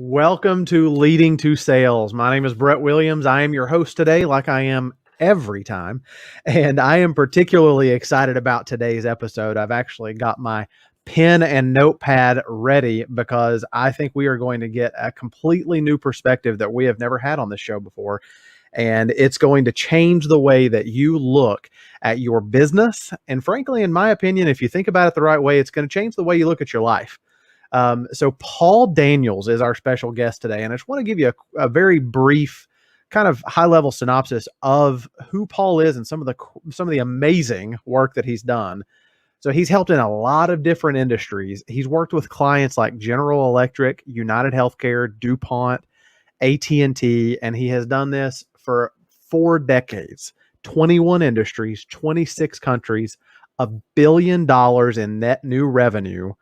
Welcome to Leading to Sales. My name is Brett Williams. I am your host today, like I am every time. And I am particularly excited about today's episode. I've actually got my pen and notepad ready because I think we are going to get a completely new perspective that we have never had on this show before. And it's going to change the way that you look at your business. And frankly, in my opinion, if you think about it the right way, it's going to change the way you look at your life. So Paul Daniels is our special guest today, and I just want to give you a very brief, kind of high-level synopsis of who Paul is and some of the amazing work that he's done. So he's helped in a lot of different industries. He's worked with clients like General Electric, United Healthcare, DuPont, AT&T, and he has done this for 4 decades, 21 industries, 26 countries, $1 billion in net new revenue.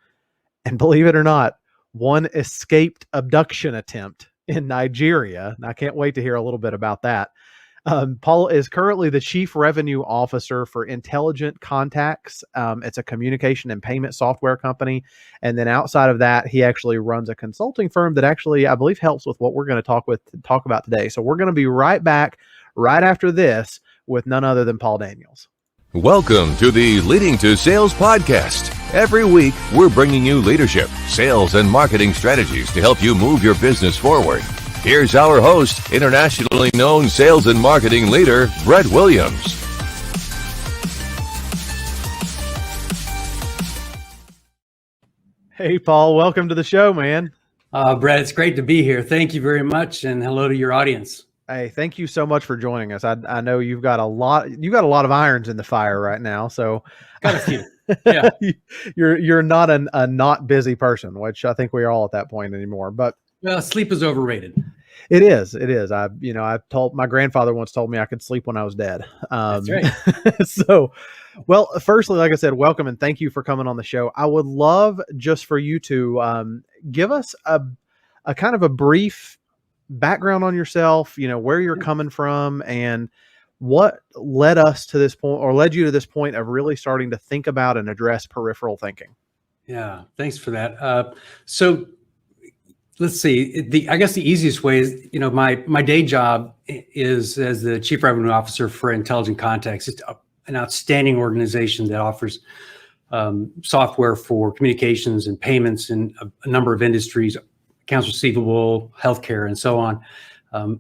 And believe it or not, one escaped abduction attempt in Nigeria. And I can't wait to hear a little bit about that. Paul is currently the Chief Revenue Officer for Intelligent Contacts. It's a communication and payment software company. And then outside of that, he actually runs a consulting firm that actually, I believe, helps with what we're going to talk about today. So we're going to be right back right after this with none other than Paul Daniels. Welcome to the Leading to Sales podcast. Every week, we're bringing you leadership, sales, and marketing strategies to help you move your business forward. Here's our host, internationally known sales and marketing leader, Brett Williams. Hey, Paul, welcome to the show, man. Brett, it's great to be here. Thank you very much, and hello to your audience. Hey, thank you so much for joining us. I know you've got a lot of irons in the fire right now. So got a few. Yeah. you're not a not busy person, which I think we are all at that point anymore. But sleep is overrated. It is. My grandfather once told me I could sleep when I was dead. That's right. So, well, firstly, like I said, welcome and thank you for coming on the show. I would love just for you to give us a kind of a brief background on yourself, where you're coming from and what led us to this point or led you to this point of really starting to think about and address peripheral thinking. Yeah. Thanks for that. So let's see, I guess the easiest way is, my day job is as the Chief Revenue Officer for Intelligent Contacts. It's an outstanding organization that offers software for communications and payments in a number of industries, accounts receivable, healthcare, and so on.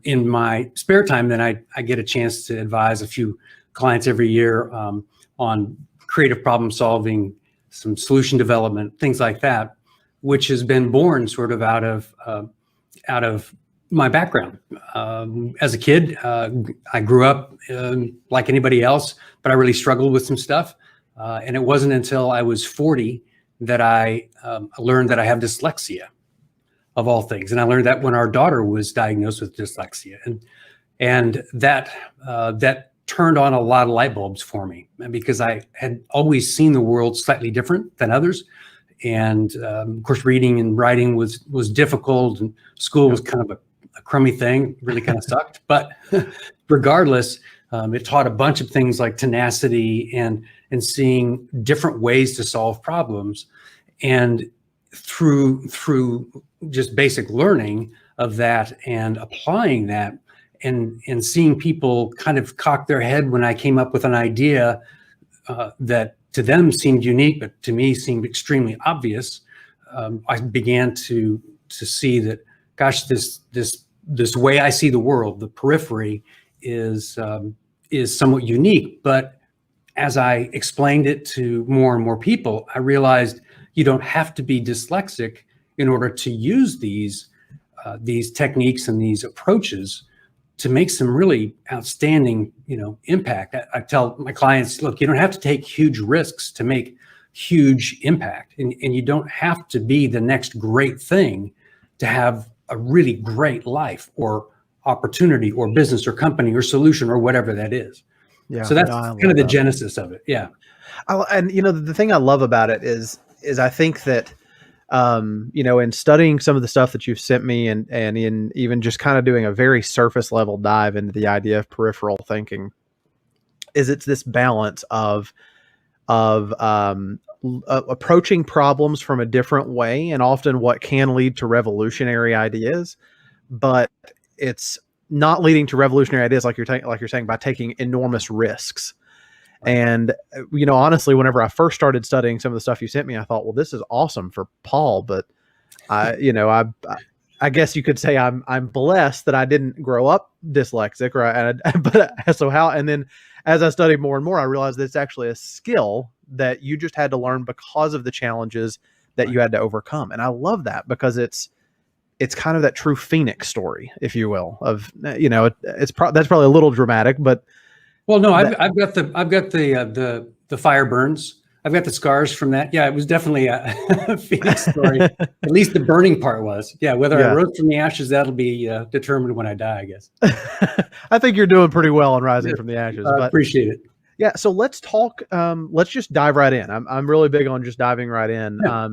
In my spare time, then I get a chance to advise a few clients every year on creative problem solving, some solution development, things like that, which has been born sort of out of my background. As a kid, I grew up like anybody else, but I really struggled with some stuff. And it wasn't until I was 40 that I learned that I have dyslexia, of all things. And I learned that when our daughter was diagnosed with dyslexia. And that turned on a lot of light bulbs for me because I had always seen the world slightly different than others. And of course, reading and writing was difficult, and school was kind of a crummy thing, really kind of sucked. But regardless, it taught a bunch of things like tenacity and seeing different ways to solve problems. And through just basic learning of that and applying that and seeing people kind of cock their head when I came up with an idea that to them seemed unique, but to me seemed extremely obvious, I began to see that, gosh, this way I see the world, the periphery, is somewhat unique. But as I explained it to more and more people, I realized you don't have to be dyslexic in order to use these techniques and these approaches to make some really outstanding, impact. I tell my clients, look, you don't have to take huge risks to make huge impact, and you don't have to be the next great thing to have a really great life or opportunity or business or company or solution or whatever that is. Yeah. So that's kind of the genesis of it. Yeah. And the thing I love about it is I think that, in studying some of the stuff that you've sent me and in even just kind of doing a very surface level dive into the idea of peripheral thinking, is it's this balance of approaching problems from a different way, and often what can lead to revolutionary ideas, but it's not leading to revolutionary ideas like you're saying by taking enormous risks. Right. And honestly, whenever I first started studying some of the stuff you sent me, I thought, well, this is awesome for Paul, but I guess you could say I'm blessed that I didn't grow up dyslexic, right? But so how? And then as I studied more and more, I realized that it's actually a skill that you just had to learn because of the challenges that you had to overcome. And I love that because it's kind of that true Phoenix story, if you will, of that's probably a little dramatic, but well, no, I've got the fire burns. I've got the scars from that. Yeah, it was definitely a Phoenix story. At least the burning part was. Yeah, whether I rose from the ashes, that'll be determined when I die, I guess. I think you're doing pretty well on rising from the ashes. I appreciate it. Yeah, so let's talk. Let's just dive right in. I'm really big on just diving right in. Yeah.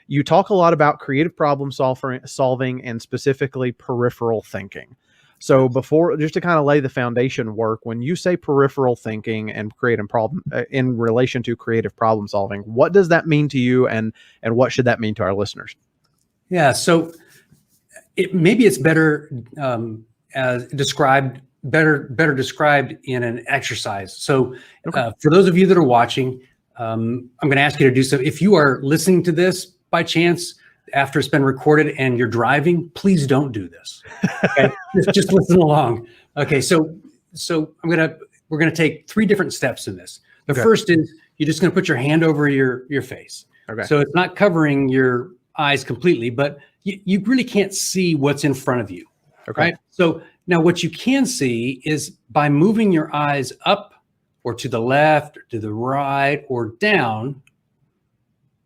You talk a lot about creative problem solving and specifically peripheral thinking. So just to kind of lay the foundation work, when you say peripheral thinking and creative problem in relation to creative problem solving, what does that mean to you, and what should that mean to our listeners? Yeah, so maybe it's better described in an exercise. So for those of you that are watching, I'm going to ask you to do so. If you are listening to this by chance after it's been recorded and you're driving, please don't do this. Okay, just listen along. Okay, so we're gonna take 3 different steps in this. The first is you're just gonna put your hand over your face. Okay. So it's not covering your eyes completely, but you really can't see what's in front of you. Okay. Right. So now what you can see is by moving your eyes up or to the left or to the right or down,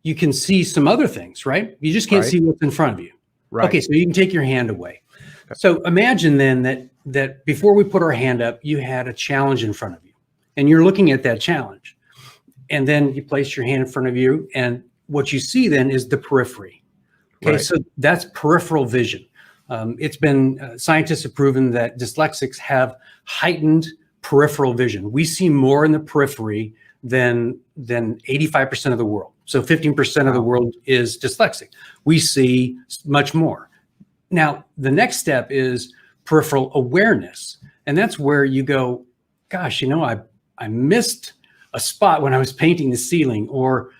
you can see some other things, right? You just can't see what's in front of you. Right. Okay, so you can take your hand away. Okay. So imagine then that before we put our hand up, you had a challenge in front of you, and you're looking at that challenge. And then you place your hand in front of you, and what you see then is the periphery. Okay, so that's peripheral vision. It's been, scientists have proven that dyslexics have heightened peripheral vision. We see more in the periphery than 85% of the world. So 15% of the world is dyslexic. We see much more. Now, the next step is peripheral awareness. And that's where you go, gosh, I missed a spot when I was painting the ceiling, or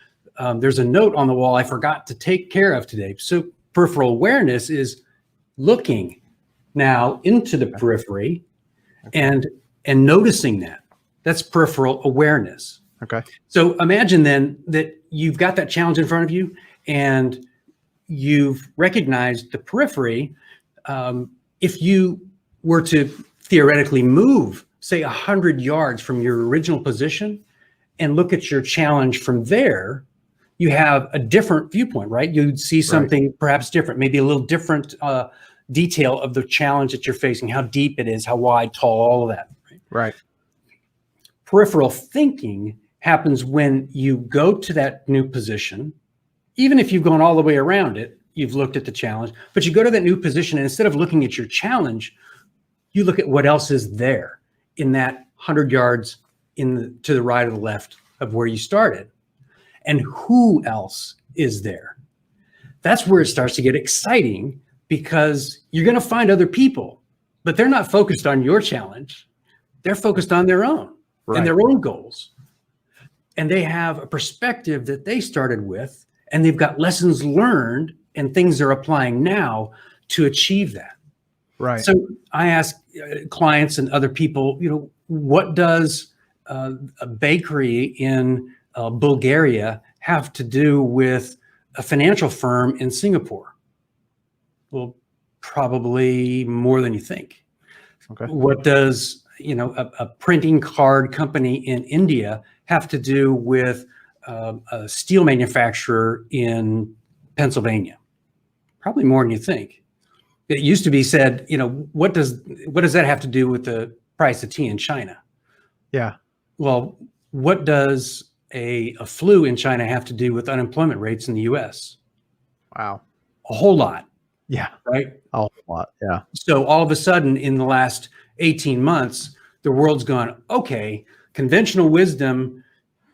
there's a note on the wall I forgot to take care of today. So peripheral awareness is looking now into the periphery and noticing that. That's peripheral awareness. Okay. So imagine then that you've got that challenge in front of you and you've recognized the periphery. If you were to theoretically move, say 100 yards from your original position and look at your challenge from there, you have a different viewpoint, right? You'd see something perhaps different, maybe a little different detail of the challenge that you're facing, how deep it is, how wide, tall, all of that. Right. Peripheral thinking happens when you go to that new position, even if you've gone all the way around it, you've looked at the challenge, but you go to that new position, and instead of looking at your challenge, you look at what else is there in that 100 yards to the right or the left of where you started, and who else is there. That's where it starts to get exciting, because you're going to find other people, but they're not focused on your challenge. They're focused on their own and their own goals. And they have a perspective that they started with, and they've got lessons learned and things they're applying now to achieve that. Right. So I ask clients and other people, what does a bakery in Bulgaria have to do with a financial firm in Singapore? Well, probably more than you think. Okay. What does a printing card company in India have to do with a steel manufacturer in Pennsylvania? Probably more than you think. It used to be said, what does that have to do with the price of tea in China? Yeah. Well, what does a flu in China have to do with unemployment rates in the US? Wow. A whole lot. Yeah. Right? A whole lot. Yeah. So all of a sudden, in the last 18 months, the world's gone, okay, conventional wisdom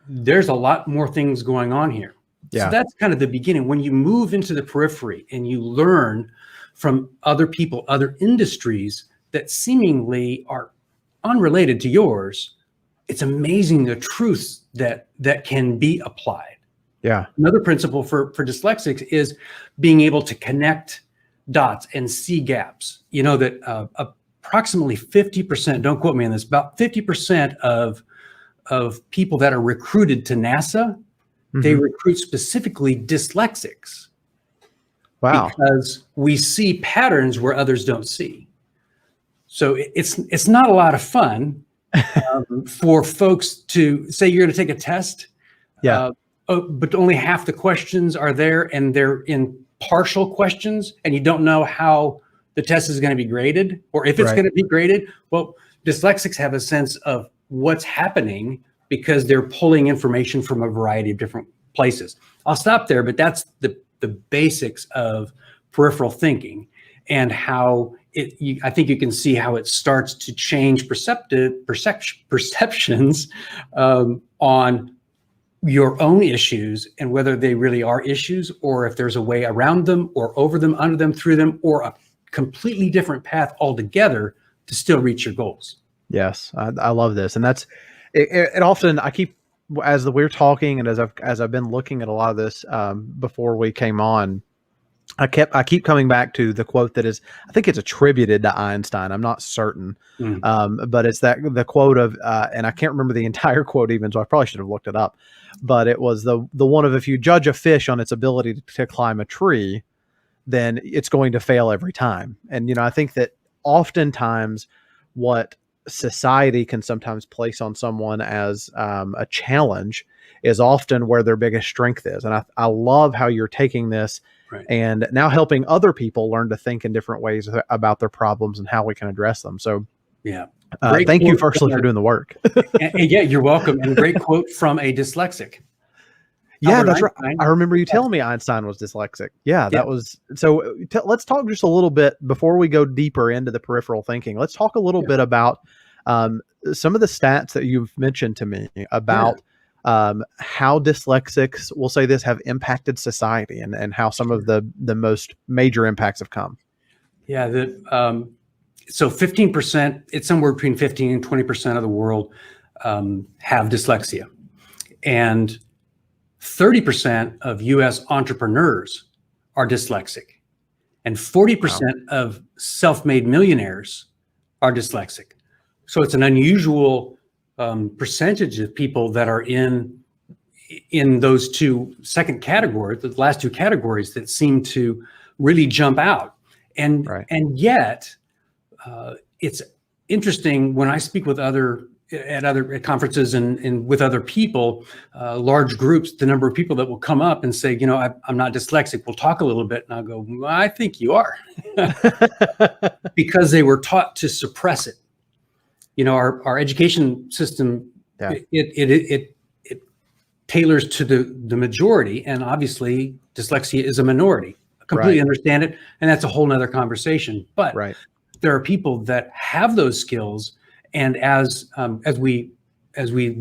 there's a lot more things going on here. Yeah. So that's kind of the beginning. When you move into the periphery and you learn from other people, other industries that seemingly are unrelated to yours, it's amazing the truths that can be applied. Yeah. Another principle for dyslexics is being able to connect dots and see gaps. You know that approximately 50%, don't quote me on this, about 50% of people that are recruited to NASA, they recruit specifically dyslexics. Wow. Because we see patterns where others don't see. So it's not a lot of fun for folks to say you're going to take a test, but only half the questions are there and they're in partial questions and you don't know how the test is going to be graded or if it's going to be graded. Well, dyslexics have a sense of what's happening because they're pulling information from a variety of different places. I'll stop there, but that's the basics of peripheral thinking and how I think you can see how it starts to change perceptions on your own issues and whether they really are issues or if there's a way around them or over them, under them, through them, or a completely different path altogether to still reach your goals. Yes, I love this, and that's it. Often I keep as we're talking and as I've been looking at a lot of this before we came on. I keep coming back to the quote that is, I think it's attributed to Einstein. I'm not certain, but it's the quote of, and I can't remember the entire quote even, so I probably should have looked it up. But it was the one of, if you judge a fish on its ability to climb a tree, then it's going to fail every time. And I think that oftentimes what society can sometimes place on someone as a challenge is often where their biggest strength is. And I love how you're taking this. Right. And now helping other people learn to think in different ways about their problems and how we can address them. So, thank you firstly for doing the work. and yeah, you're welcome. And great quote from a dyslexic. Yeah, that's right. I remember you telling me Einstein was dyslexic. Yeah, that was so. Let's talk just a little bit before we go deeper into the peripheral thinking. Let's talk a little bit about some of the stats that you've mentioned to me about. How dyslexics, we'll say this, have impacted society and how some of the most major impacts have come. Yeah. So 15%, it's somewhere between 15 and 20% of the world have dyslexia. And 30% of US entrepreneurs are dyslexic. And 40% of self-made millionaires are dyslexic. So it's an unusual percentage of people that are in those two second categories, the last two categories that seem to really jump out. And yet it's interesting when I speak with at conferences and with other people, large groups, the number of people that will come up and say, I'm not dyslexic. We'll talk a little bit. And I'll go, well, I think you are because they were taught to suppress it. Our education system, it tailors to the majority, and obviously dyslexia is a minority. I completely understand it, and that's a whole nother conversation. But there are people that have those skills, and as we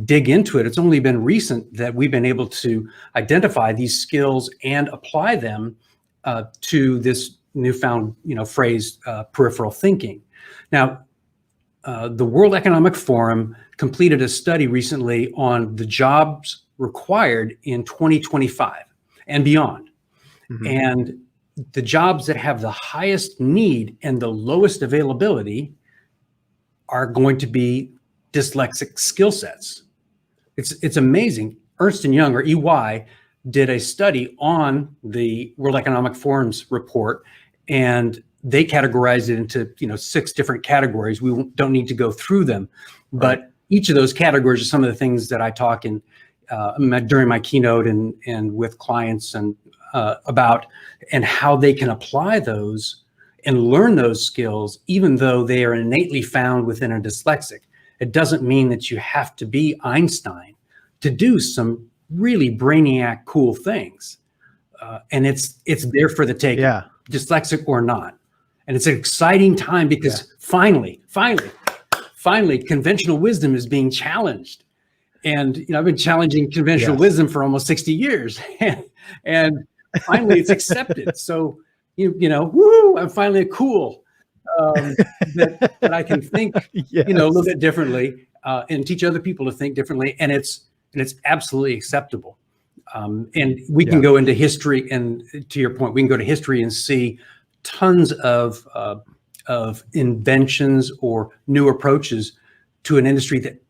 dig into it, it's only been recent that we've been able to identify these skills and apply them to this newfound phrase, peripheral thinking. Now, the World Economic Forum completed a study recently on the jobs required in 2025 and beyond. And the jobs that have the highest need and the lowest availability are going to be dyslexic skill sets. It's amazing. Ernst & Young, or EY, did a study on the World Economic Forum's report, and they categorized it into 6 different categories. We don't need to go through them, but each of those categories are some of the things that I talk in during my keynote and with clients and about, and how they can apply those and learn those skills, even though they are innately found within a dyslexic. It doesn't mean that you have to be Einstein to do some really brainiac cool things, and it's there for the taking, dyslexic or not. And it's an exciting time because finally, conventional wisdom is being challenged. And I've been challenging conventional Yes. wisdom for almost 60 years, and finally it's accepted. So woo! I'm finally cool that I can think Yes. a little bit differently and teach other people to think differently, and it's absolutely acceptable. And we can go into history, and to your point, we can go to history and see tons of inventions or new approaches to an industry that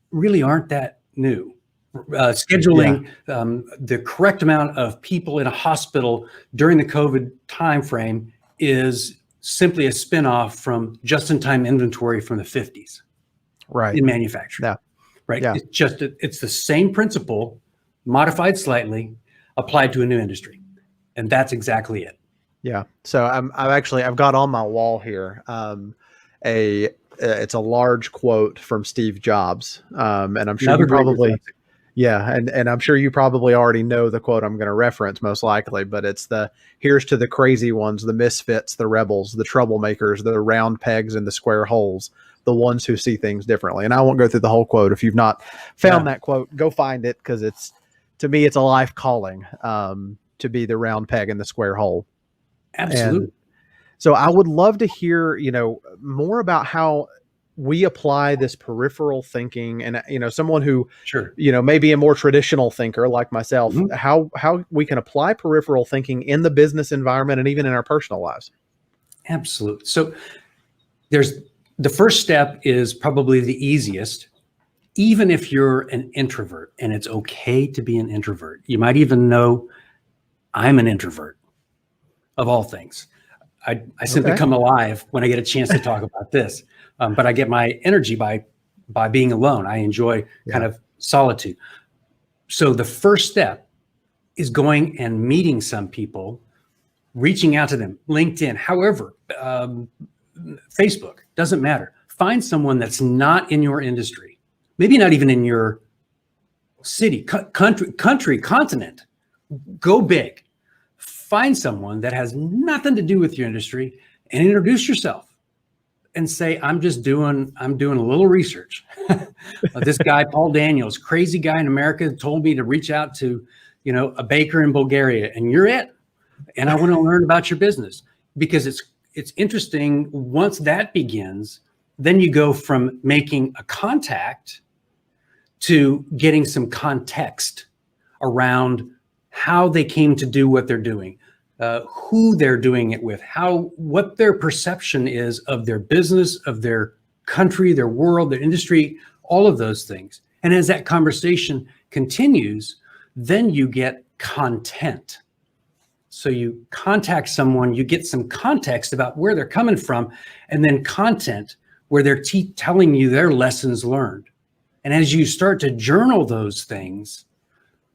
really aren't that new. Scheduling the correct amount of people in a hospital during the COVID timeframe is simply a spinoff from just-in-time inventory from the 50s, Right. in manufacturing. Yeah. Right. Yeah. It's the same principle, modified slightly, applied to a new industry, and that's exactly it. Yeah. So I've got on my wall here it's a large quote from Steve Jobs, and I'm sure Another you great probably dyslexic. and I'm sure you probably already know the quote I'm going to reference most likely, but it's here's to the crazy ones, the misfits, the rebels, the troublemakers, the round pegs in the square holes, the ones who see things differently. And I won't go through the whole quote. If you've not found that quote, go find it, because to me it's a life calling to be the round peg in the square hole. Absolutely. And so I would love to hear, more about how we apply this peripheral thinking, and, someone who, Sure. maybe a more traditional thinker like myself, how we can apply peripheral thinking in the business environment and even in our personal lives. Absolutely. So the first step is probably the easiest, even if you're an introvert, and it's okay to be an introvert. You might even know I'm an introvert, of all things. I simply come alive when I get a chance to talk about this. But I get my energy by being alone. I enjoy kind of solitude. So the first step is going and meeting some people, reaching out to them, LinkedIn, however, Facebook, doesn't matter. Find someone that's not in your industry, maybe not even in your city, country, continent. Go big. Find someone that has nothing to do with your industry and introduce yourself and say, I'm doing a little research. This guy, Paul Daniels, crazy guy in America, told me to reach out to, a baker in Bulgaria, and you're it. And I want to learn about your business, because it's interesting. Once that begins, then you go from making a contact to getting some context around how they came to do what they're doing, who they're doing it with, what their perception is of their business, of their country, their world, their industry, all of those things. And as that conversation continues, then you get content. So you contact someone, you get some context about where they're coming from, and then content where they're telling you their lessons learned. And as you start to journal those things,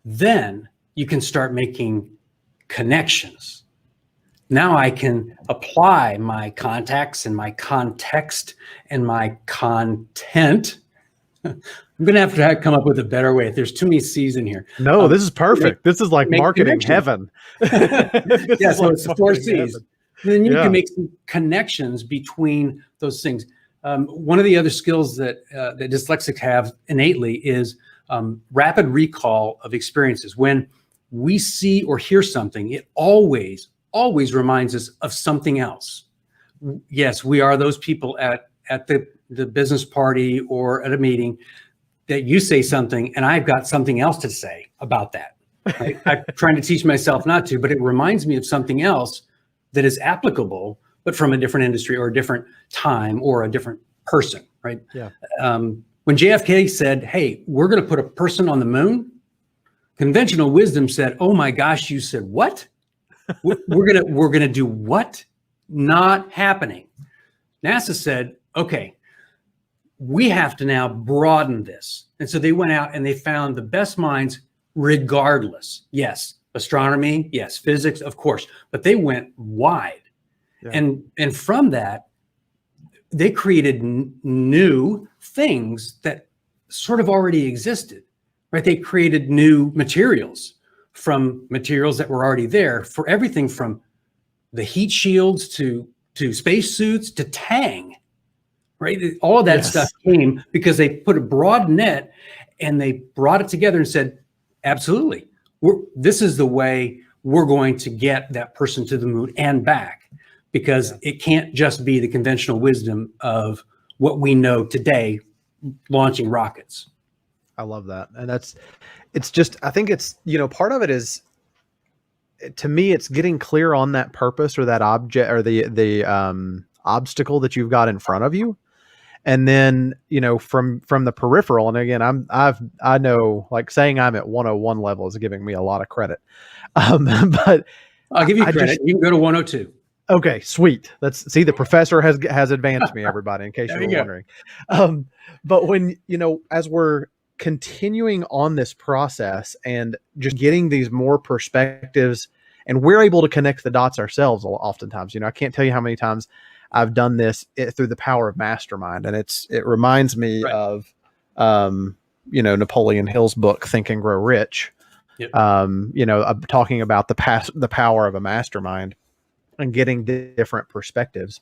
then you can start making connections. Now I can apply my contacts and my context and my content. I'm going to have to come up with a better way. There's too many C's in here. No, this is perfect. This is like marketing heaven. So it's the 4 C's. Then you can make some connections between those things. One of the other skills that dyslexics have innately is rapid recall of experiences. When we see or hear something, it always reminds us of something else. Yes, we are those people at the business party or at a meeting that you say something and I've got something else to say about that. Right? I'm trying to teach myself not to, but it reminds me of something else that is applicable, but from a different industry or a different time or a different person, right? Yeah. When JFK said, "Hey, we're going to put a person on the moon," conventional wisdom said, "Oh my gosh, you said what? We're gonna do what? Not happening." NASA said, "Okay, we have to now broaden this." And so they went out and they found the best minds regardless. Yes, astronomy, yes, physics, of course, but they went wide. Yeah. And from that, they created new things that sort of already existed, right? They created new materials from materials that were already there, for everything from the heat shields to spacesuits to Tang, right? All of that stuff came because they put a broad net And they brought it together and said, absolutely, this is the way we're going to get that person to the moon and back, because it can't just be the conventional wisdom of what we know today, launching rockets. I love that. And I think it's, part of it is, to me, it's getting clear on that purpose or that object or the obstacle that you've got in front of you. And then, from the peripheral, and again, I know, like, saying I'm at 101 level is giving me a lot of credit. But I'll give you credit. You can go to 102. Okay, sweet. The professor has advanced me, everybody, in case you were wondering. But when, as we're continuing on this process and just getting these more perspectives, and we're able to connect the dots ourselves oftentimes, I can't tell you how many times I've done this through the power of mastermind. And it reminds me of, Napoleon Hill's book, Think and Grow Rich. Yep. Talking about the power of a mastermind and getting different perspectives.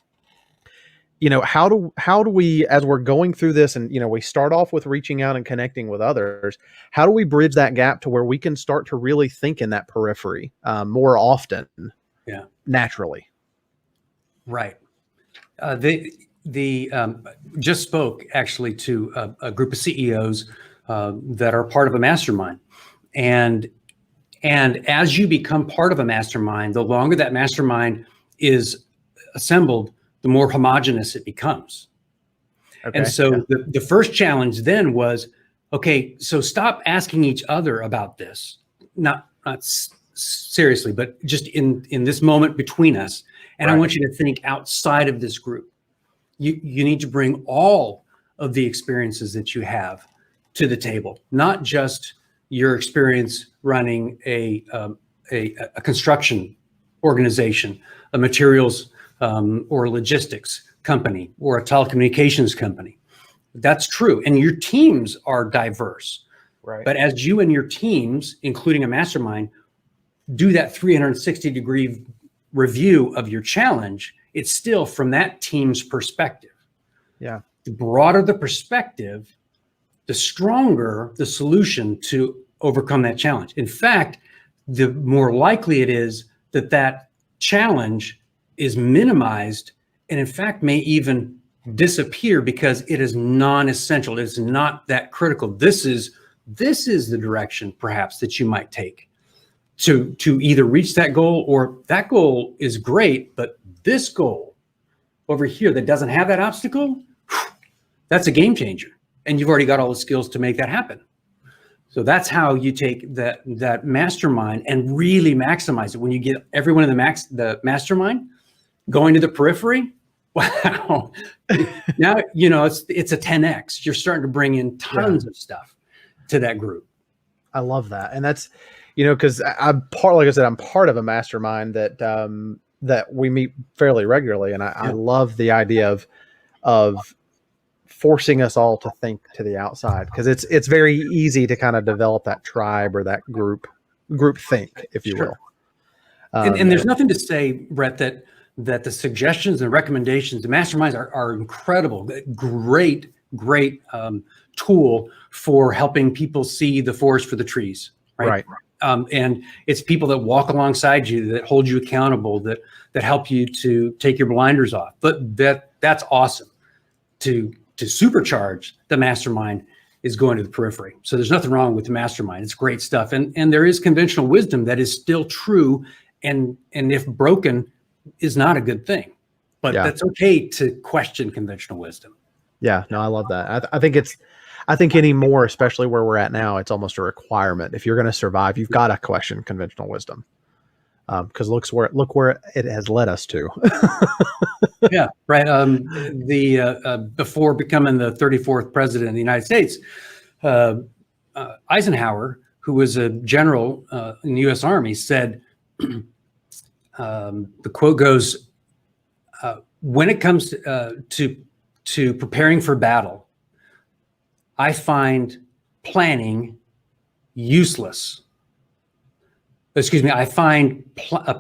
How do we, as we're going through this, and, we start off with reaching out and connecting with others, how do we bridge that gap to where we can start to really think in that periphery more often? Yeah. Naturally. Right. They just spoke actually to a group of CEOs that are part of a mastermind. And as you become part of a mastermind, the longer that mastermind is assembled, the more homogenous it becomes. Okay. And so the first challenge then was, okay, so stop asking each other about this, not seriously, but just in this moment between us. And I want you to think outside of this group. You need to bring all of the experiences that you have to the table, not just your experience running a construction organization, a materials or logistics company, or a telecommunications company. That's true. And your teams are diverse. Right. But as you and your teams, including a mastermind, do that 360-degree review of your challenge, it's still from that team's perspective. Yeah. The broader the perspective, the stronger the solution to overcome that challenge. In fact, the more likely it is that challenge is minimized, and in fact may even disappear because it is non-essential. It is not that critical. This is the direction perhaps that you might take to either reach that goal, or that goal is great, but this goal over here that doesn't have that obstacle, that's a game changer. And you've already got all the skills to make that happen. So that's how you take that mastermind and really maximize it. When you get everyone in the mastermind going to the periphery, wow. Now, it's a 10X. You're starting to bring in tons of stuff to that group. I love that. And that's, because I'm part of a mastermind that we meet fairly regularly. And I love the idea of forcing us all to think to the outside, because it's very easy to kind of develop that tribe or that group think, if you will. And there's nothing to say, Brett, that the suggestions and recommendations, the masterminds are incredible, great tool for helping people see the forest for the trees, right? And it's people that walk alongside you, that hold you accountable, that help you to take your blinders off. But that's awesome. To supercharge the mastermind is going to the periphery. So there's nothing wrong with the mastermind. It's great stuff. And there is conventional wisdom that is still true, and if broken, is not a good thing. But that's okay to question conventional wisdom. Yeah, no, I love that. I think anymore, especially where we're at now, it's almost a requirement. If you're going to survive, you've got to question conventional wisdom. Because look where it has led us to. Yeah, right. Before becoming the 34th president of the United States, Eisenhower, who was a general in the U.S. Army, said, the quote goes, when it comes to preparing for battle, I find planning useless. Excuse me, I find a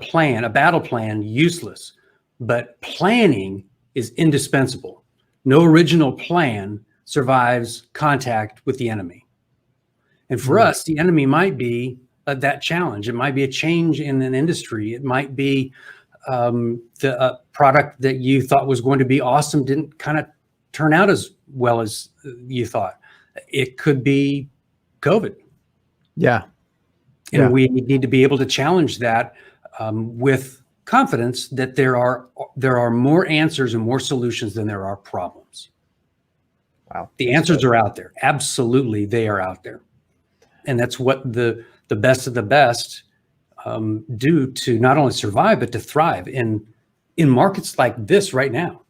battle plan useless, but planning is indispensable. No original plan survives contact with the enemy. And for us, the enemy might be that challenge. It might be a change in an industry. It might be the product that you thought was going to be awesome didn't kind of turn out as well as you thought. It could be COVID. Yeah. And we need to be able to challenge that with confidence that there are more answers and more solutions than there are problems. Wow. The answers are out there. Absolutely, they are out there. And that's what the best of the best do to not only survive, but to thrive in markets like this right now.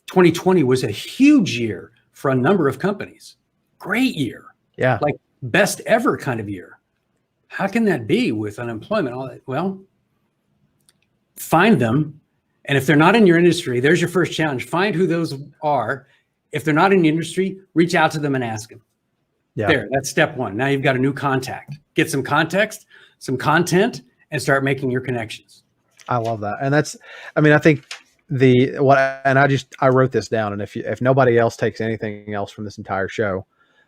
2020 was a huge year for a number of companies. Great year. Yeah. Like best ever kind of year. How can that be with unemployment? All that? Well, find them. And if they're not in your industry, there's your first challenge. Find who those are. If they're not in the industry, reach out to them and ask them. Yeah. There, that's step one. Now you've got a new contact. Get some context, some content, and start making your connections. I love that. And I think I wrote this down. And if nobody else takes anything else from this entire show,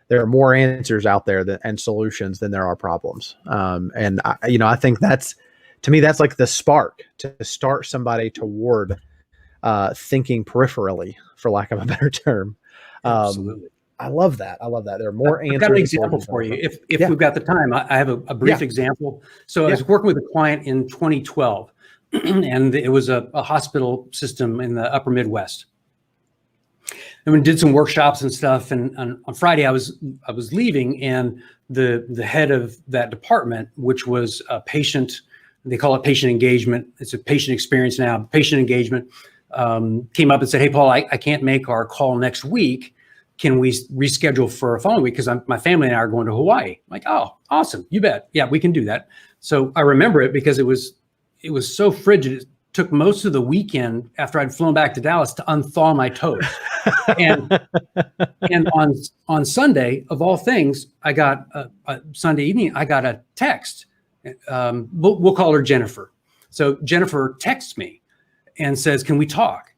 there are more answers out there and solutions than there are problems. And I think to me, that's like the spark to start somebody toward thinking peripherally, for lack of a better term. Absolutely. I love that. There are more answers. I've got an example for you. If we've got the time, I have a brief example. So I was working with a client in 2012, and it was a hospital system in the upper Midwest. And we did some workshops and stuff. And on Friday, I was leaving, and the head of that department, which was a patient, they call it patient engagement. It's a patient experience now. Patient engagement came up and said, "Hey, Paul, I can't make our call next week. Can we reschedule for a following week? Because my family and I are going to Hawaii." I'm like, "Oh, awesome. You bet. Yeah, we can do that." So I remember it because it was so frigid. It took most of the weekend after I'd flown back to Dallas to unthaw my toes. and on Sunday, of all things, I got Sunday evening, I got a text. We'll call her Jennifer. So Jennifer texts me and says, "Can we talk?"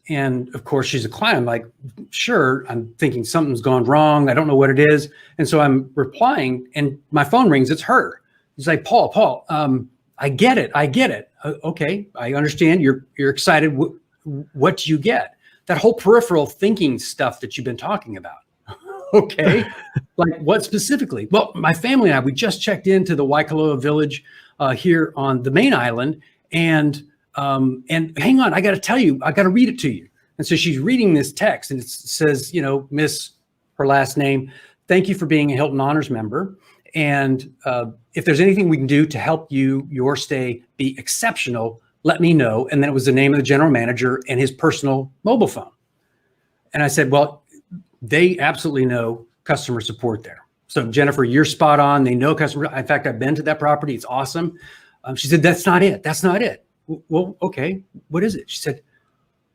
And of course, she's a client. I'm like, "Sure." I'm thinking something's gone wrong. I don't know what it is. And so I'm replying, and my phone rings. It's her. She's like, Paul, I get it. Okay, I understand. You're excited. What do you get? That whole peripheral thinking stuff that you've been talking about. Okay, like what specifically? Well, my family and I, we just checked into the Waikoloa Village here on the main island, and hang on, I got to tell you, I got to read it to you. And so she's reading this text, and it says, Miss, her last name, "Thank you for being a Hilton Honors member. And if there's anything we can do to help your stay be exceptional, let me know." And then it was the name of the general manager and his personal mobile phone. And I said, "Well, they absolutely know customer support there. So Jennifer, you're spot on. They know customer. In fact, I've been to that property. It's awesome." She said, "That's not it. That's not it." Well, okay, what is it? She said,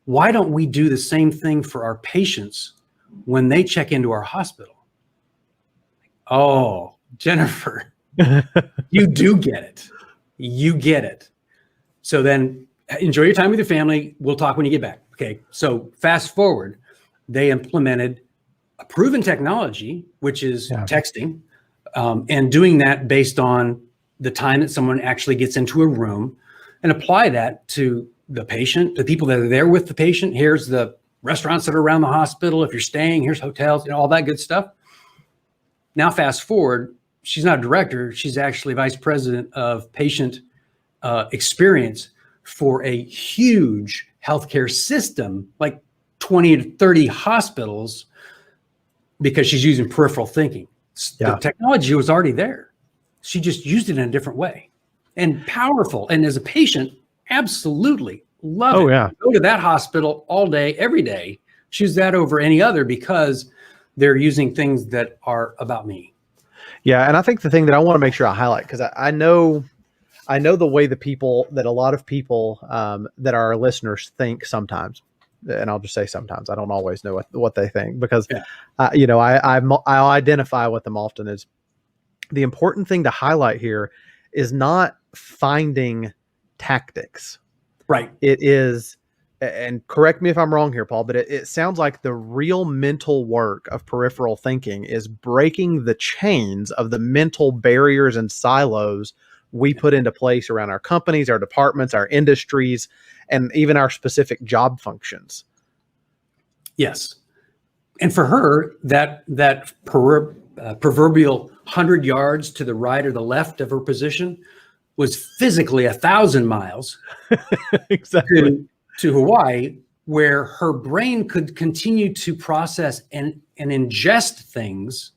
"Why don't we do the same thing for our patients when they check into our hospital?" Oh, Jennifer, you do get it. You get it. So then enjoy your time with your family. We'll talk when you get back. Okay. So fast forward, they implemented a proven technology, which is texting, and doing that based on the time that someone actually gets into a room, and apply that to the patient, the people that are there with the patient. Here's the restaurants that are around the hospital. If you're staying, here's hotels, all that good stuff. Now, fast forward, she's not a director. She's actually vice president of patient experience for a huge healthcare system, like 20 to 30 hospitals, because she's using peripheral thinking. The technology was already there. She just used it in a different way, and powerful. And as a patient, absolutely love it. Yeah. Go to that hospital all day, every day. Choose that over any other because they're using things that are about me. Yeah. And I think the thing that I want to make sure I highlight, because I know the way that a lot of people that are our listeners think sometimes, and I'll just say sometimes. I don't always know what they think, because I identify with them often. As the important thing to highlight here is not finding tactics. Right. It is and correct me if I'm wrong here, Paul, but it sounds like the real mental work of peripheral thinking is breaking the chains of the mental barriers and silos we put into place around our companies, our departments, our industries, and even our specific job functions. Yes. And for her, that proverbial 100 yards to the right or the left of her position was physically 1,000 miles Exactly. to Hawaii, where her brain could continue to process and ingest things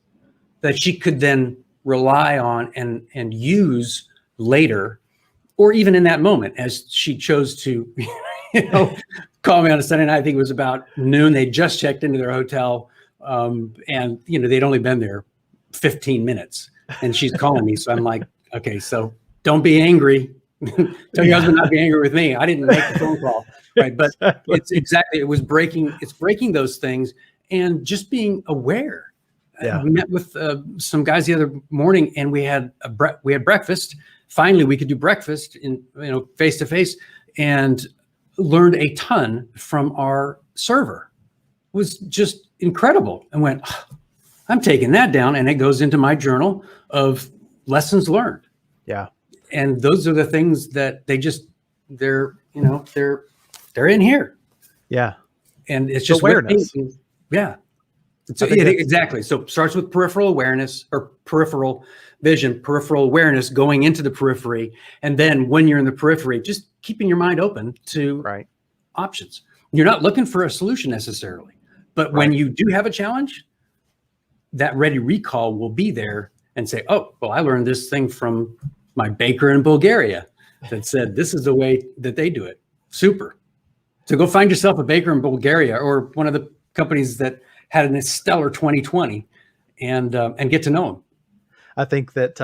that she could then rely on and use later, or even in that moment, as she chose to, call me on a Sunday night. I think it was about noon. They just checked into their hotel, and they'd only been there 15 minutes, and she's calling me. So I'm like, okay, so don't be angry. Tell your husband not to be angry with me. I didn't make the phone call, right? But it was breaking those things and just being aware. Yeah. We met with some guys the other morning, and we had breakfast. Finally, we could do breakfast in face to face, and learned a ton from our server. It was just incredible. And went, oh, I'm taking that down, and it goes into my journal of lessons learned. Yeah. And those are the things that they're in here. Yeah. And it's just awareness. Yeah. Exactly. So it starts with peripheral awareness or peripheral vision, peripheral awareness going into the periphery. And then when you're in the periphery, just keeping your mind open to options. You're not looking for a solution necessarily, but when you do have a challenge, that ready recall will be there and say, oh, well, I learned this thing from my baker in Bulgaria that said, this is the way that they do it. Super. So go find yourself a baker in Bulgaria or one of the companies that had a stellar 2020 and get to know them. I think that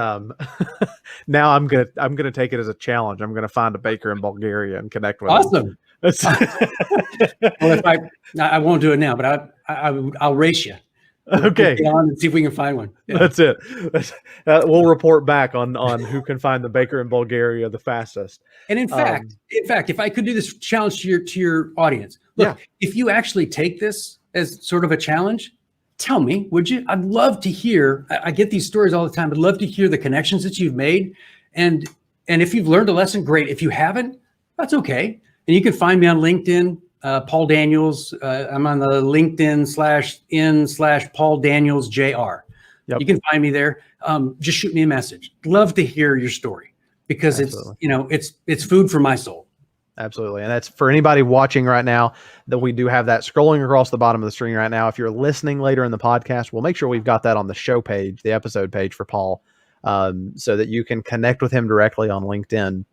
now I'm gonna take it as a challenge. I'm gonna find a baker in Bulgaria and connect with them. Awesome. Well, if I won't do it now, but I'll race you. Okay. We'll get on and see if we can find one. Yeah. That's it. We'll report back on who can find the baker in Bulgaria the fastest. And in fact, if I could do this challenge to your audience, look, if you actually take this as sort of a challenge, tell me, would you? I'd love to hear. I get these stories all the time. I'd love to hear the connections that you've made, and if you've learned a lesson, great. If you haven't, that's okay. And you can find me on LinkedIn. Paul Daniels. I'm on the LinkedIn /Paul Daniels JR. Yep. You can find me there. Just shoot me a message. Love to hear your story because it's food for my soul. Absolutely. And that's for anybody watching right now that we do have that scrolling across the bottom of the screen right now. If you're listening later in the podcast, we'll make sure we've got that on the show page, the episode page for Paul, so that you can connect with him directly on LinkedIn.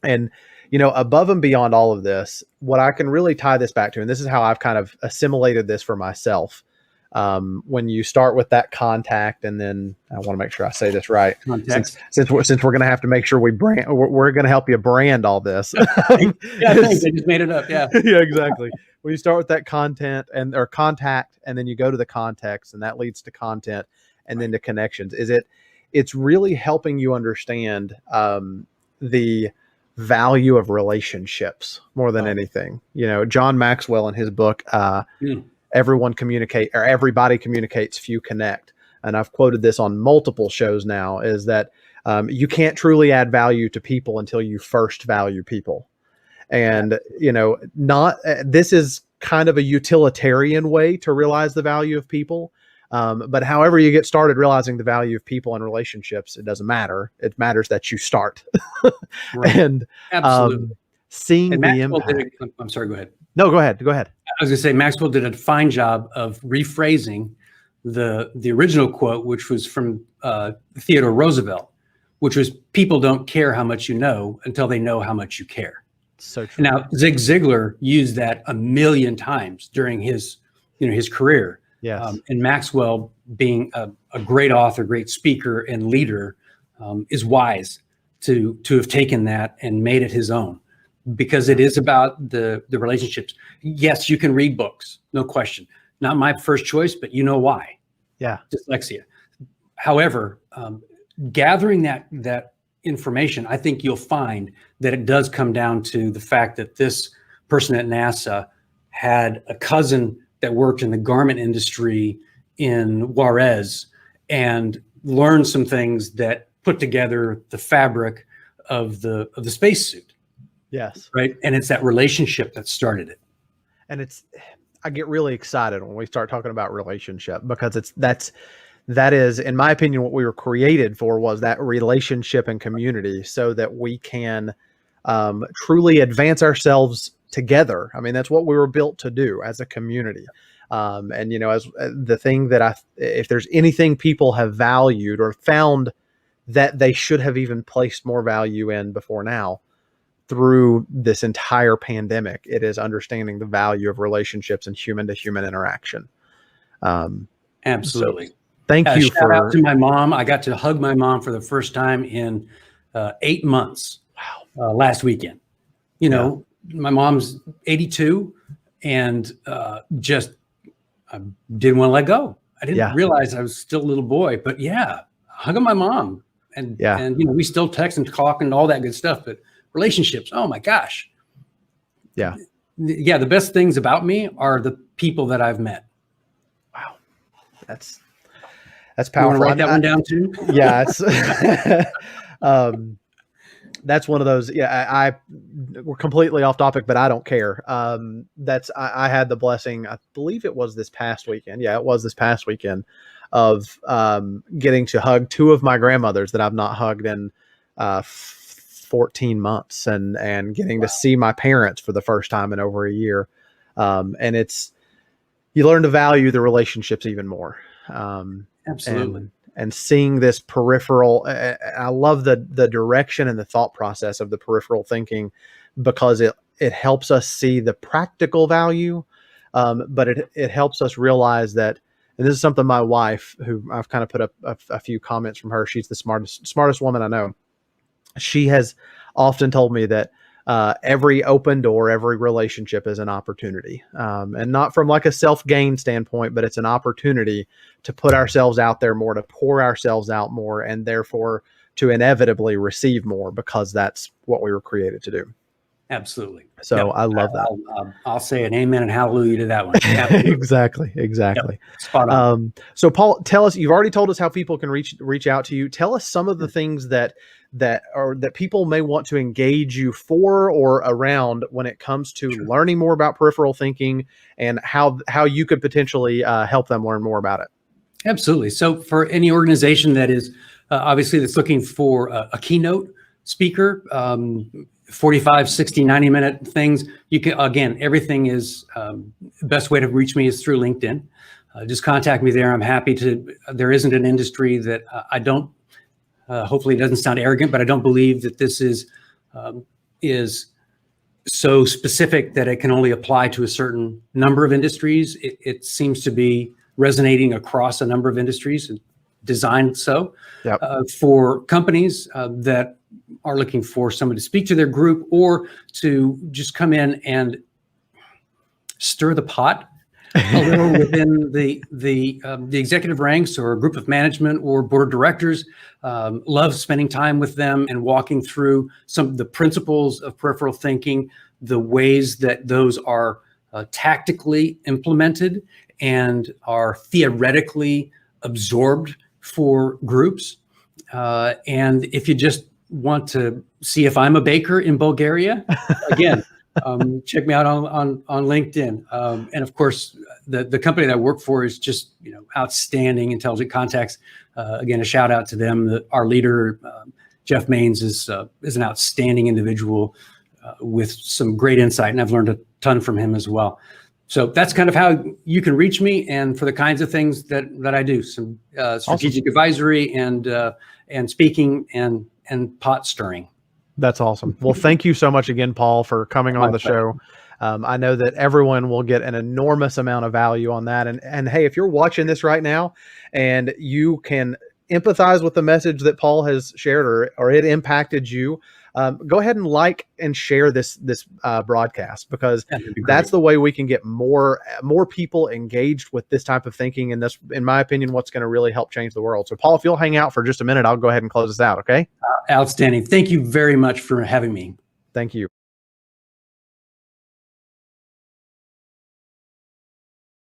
And above and beyond all of this, what I can really tie this back to, and this is how I've kind of assimilated this for myself. When you start with that contact, and then I want to make sure I say this right. Since we're going to have to make sure we're going to help you brand all this. Yeah, thanks. I just made it up. Yeah. Yeah, exactly. When you start with that content or contact, and then you go to the context, and that leads to content, and then to connections. It's really helping you understand the value of relationships more than anything. John Maxwell in his book, Everybody communicates, few connect. And I've quoted this on multiple shows now, is that you can't truly add value to people until you first value people. And, this is kind of a utilitarian way to realize the value of people. But however you get started realizing the value of people and relationships, it doesn't matter. It matters that you start. And absolutely. Seeing and the Maxwell impact. I'm sorry, go ahead. No, go ahead. I was going to say Maxwell did a fine job of rephrasing the original quote, which was from Theodore Roosevelt, which was, people don't care how much you know until they know how much you care. So true. Now, Zig Ziglar used that a million times during his career. Yes. And Maxwell, being a great author, great speaker, and leader, is wise to have taken that and made it his own, because it is about the relationships. Yes, you can read books, no question. Not my first choice, but you know why. Yeah. Dyslexia. However, gathering that information, I think you'll find that it does come down to the fact that this person at NASA had a cousin that worked in the garment industry in Juarez and learned some things that put together the fabric of the spacesuit. Yes. Right. And it's that relationship that started it. And I get really excited when we start talking about relationship, because that is, in my opinion, what we were created for, was that relationship and community, so that we can truly advance ourselves together. I mean, that's what we were built to do as a community. And, as the thing that if there's anything people have valued or found that they should have even placed more value in before now, through this entire pandemic, it is understanding the value of relationships and human to human interaction. Absolutely. So thank you shout for out to my mom. I got to hug my mom for the first time in 8 months. Wow. Last weekend. My mom's 82 and just didn't want to let go. I didn't realize I was still a little boy, but hugging my mom and we still text and talk and all that good stuff, but relationships, oh my gosh. Yeah, the best things about me are the people that I've met. Wow. That's powerful. You want to write that one down too? Yeah, it's that's one of those. Yeah, we're completely off topic, but I don't care. I had the blessing, I believe it was this past weekend. Yeah, it was this past weekend, of getting to hug two of my grandmothers that I've not hugged in 14 months, and getting to see my parents for the first time in over a year. And you learn to value the relationships even more. Absolutely. And seeing this peripheral, I love the direction and the thought process of the peripheral thinking, because it helps us see the practical value. But it helps us realize that, and this is something my wife, who I've kind of put up a few comments from her. She's the smartest woman I know. She has often told me that every open door, every relationship is an opportunity, and not from like a self-gain standpoint, but it's an opportunity to put ourselves out there more, to pour ourselves out more, and therefore to inevitably receive more, because that's what we were created to do. Absolutely. So I love that. I'll say an amen and hallelujah to that one. Exactly. Yep. Spot on. So Paul, tell us, you've already told us how people can reach out to you. Tell us some of the things that people may want to engage you for or around when it comes to learning more about peripheral thinking, and how you could potentially help them learn more about it. Absolutely. So for any organization that is obviously that's looking for a keynote speaker, 45, 60, 90-minute things, you can, again, everything is, best way to reach me is through LinkedIn. Just contact me there. I'm happy to. There isn't an industry that I don't, hopefully it doesn't sound arrogant, but I don't believe that this is so specific that it can only apply to a certain number of industries. It seems to be resonating across a number of industries, designed so. Yep. For companies that are looking for someone to speak to their group, or to just come in and stir the pot a little within the executive ranks, or a group of management or board of directors. Love spending time with them and walking through some of the principles of peripheral thinking, the ways that those are tactically implemented and are theoretically absorbed for groups. And if you just want to see if I'm a baker in Bulgaria, again, check me out on LinkedIn. And of course, the company that I work for is just, outstanding, Intelligent Contacts. Again, a shout out to them. Our leader, Jeff Maines, is an outstanding individual with some great insight, and I've learned a ton from him as well. So that's kind of how you can reach me, and for the kinds of things that I do, some strategic advisory and speaking and pot stirring. That's awesome. Well, thank you so much again, Paul, for coming on the show. I know that everyone will get an enormous amount of value on that. And hey, if you're watching this right now and you can empathize with the message that Paul has shared, or it impacted you, go ahead and like and share this broadcast, because that's the way we can get more people engaged with this type of thinking. And that's, in my opinion, what's going to really help change the world. So Paul, if you'll hang out for just a minute, I'll go ahead and close this out. Okay. Outstanding. Thank you very much for having me. Thank you.